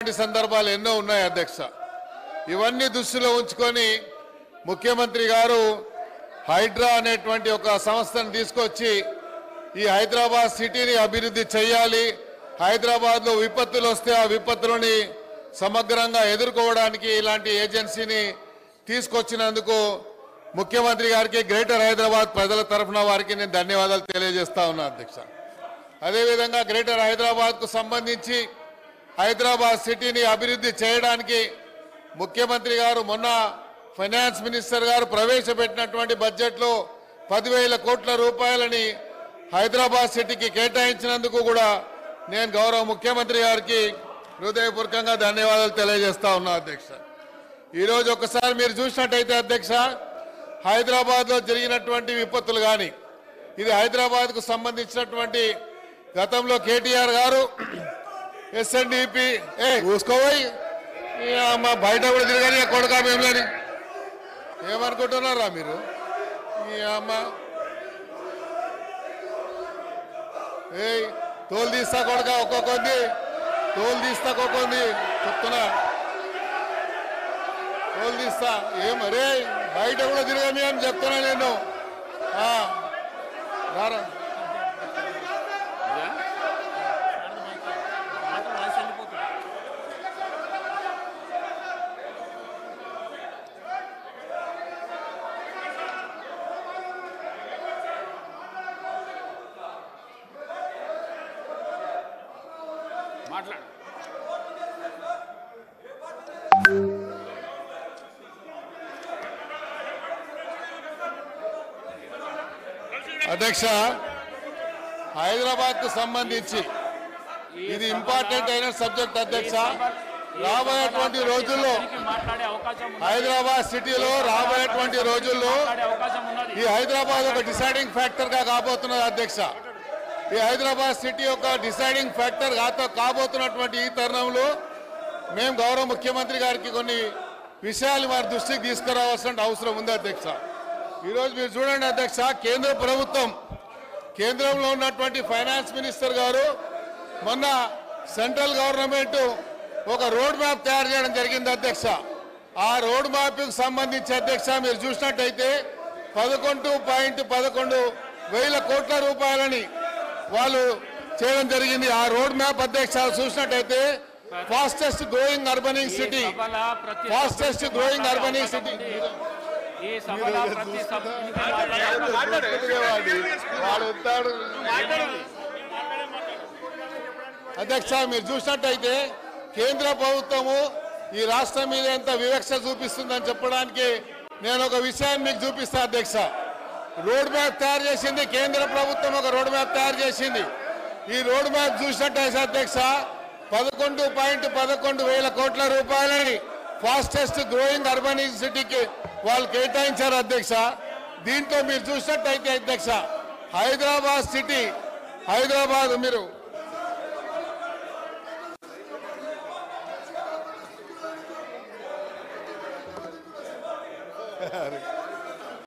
సందర్భాలు ఎన్నో ఉన్నాయి అధ్యక్ష. ఇవన్నీ దృష్టిలో ఉంచుకొని ముఖ్యమంత్రి గారు హైడ్రా అనేటువంటి ఒక సంస్థను తీసుకొచ్చి ఈ హైదరాబాద్ సిటీని అభివృద్ధి చేయాలి, హైదరాబాద్లో విపత్తులు వస్తే ఆ విపత్తులని సమగ్రంగా ఎదుర్కోవడానికి ఇలాంటి ఏజెన్సీని తీసుకొచ్చినందుకు ముఖ్యమంత్రి గారికి గ్రేటర్ హైదరాబాద్ ప్రజల తరఫున వారికి నేను ధన్యవాదాలు తెలియజేస్తా ఉన్నా అధ్యక్ష. అదేవిధంగా గ్రేటర్ హైదరాబాద్కు సంబంధించి హైదరాబాద్ సిటీని అభివృద్ధి చేయడానికి ముఖ్యమంత్రి గారు మొన్న ఫైనాన్స్ మినిస్టర్ గారు ప్రవేశపెట్టినటువంటి బడ్జెట్లో 10,000 కోట్ల రూపాయలని హైదరాబాద్ సిటీకి కేటాయించినందుకు కూడా నేను గౌరవ ముఖ్యమంత్రి గారికి హృదయపూర్వకంగా ధన్యవాదాలు తెలియజేస్తా ఉన్నా అధ్యక్ష. ఈరోజు ఒకసారి మీరు చూసినట్టయితే అధ్యక్ష, హైదరాబాద్లో జరిగినటువంటి విపత్తులు కానీ, ఇది హైదరాబాద్కు సంబంధించినటువంటి గతంలో కేటీఆర్ గారు ఎస్ఎన్డిపి చూసుకోబోయి మా బయట కూడా తిరగని కొడుకా మేములని ఏమనుకుంటున్నారా మీరు? ఈ అమ్మ తోలు తీస్తా కొడుక ఒక్కొక్కంది తోలు తీస్తా ఒక్కొక్కంది చెప్తున్నా, తోలు తీస్తా ఏమరే బయట కూడా తిరగని అని చెప్తున్నా నేను. రారా అధ్యక్ష, హైదరాబాద్ కు సంబంధించి ఇది ఇంపార్టెంట్ అయిన సబ్జెక్ట్ అధ్యక్ష. రాబోయేటువంటి రోజుల్లో హైదరాబాద్ సిటీలో రాబోయేటువంటి రోజుల్లో ఈ హైదరాబాద్ ఒక డిసైడింగ్ ఫ్యాక్టర్ గా కాబోతున్నది అధ్యక్ష. ఈ హైదరాబాద్ సిటీ ఒక డిసైడింగ్ ఫ్యాక్టర్ కాబోతున్నటువంటి ఈ తరుణంలో మేము గౌరవ ముఖ్యమంత్రి గారికి కొన్ని విషయాలు వారి దృష్టికి తీసుకురావాల్సిన అవసరం ఉంది అధ్యక్ష. ఈరోజు మీరు చూడండి అధ్యక్ష, కేంద్ర ప్రభుత్వం కేంద్రంలో ఉన్నటువంటి ఫైనాన్స్ మినిస్టర్ గారు మొన్న సెంట్రల్ గవర్నమెంట్ ఒక రోడ్ మ్యాప్ తయారు చేయడం జరిగింది అధ్యక్ష. ఆ రోడ్ మ్యాప్కి సంబంధించి అధ్యక్ష మీరు చూసినట్టయితే 11.11 కోట్ల రూపాయలని వాళ్ళు చేయడం జరిగింది. ఆ రోడ్ మ్యాప్ అధ్యక్ష చూసినట్టయితే fastest growing urbanising city, fastest growing urbanising city అధ్యక్ష మీరు చూసినట్టయితే కేంద్ర ప్రభుత్వము ఈ రాష్ట్రం మీద ఎంత వివక్ష చూపిస్తుందని చెప్పడానికి నేను ఒక విషయాన్ని మీకు చూపిస్తా అధ్యక్ష. రోడ్ మ్యాప్ తయారు చేసింది కేంద్ర ప్రభుత్వం, ఒక రోడ్ మ్యాప్ తయారు చేసింది. ఈ రోడ్ మ్యాప్ చూసినట్టయితే అధ్యక్ష 11.11 కోట్ల రూపాయలని ఫాస్టెస్ట్ గ్రోయింగ్ అర్బనింగ్ సిటీకి వాళ్ళు కేటాయించారు అధ్యక్ష. దీంట్లో మీరు చూసినట్టయితే అధ్యక్ష హైదరాబాద్ సిటీ, హైదరాబాద్ మీరు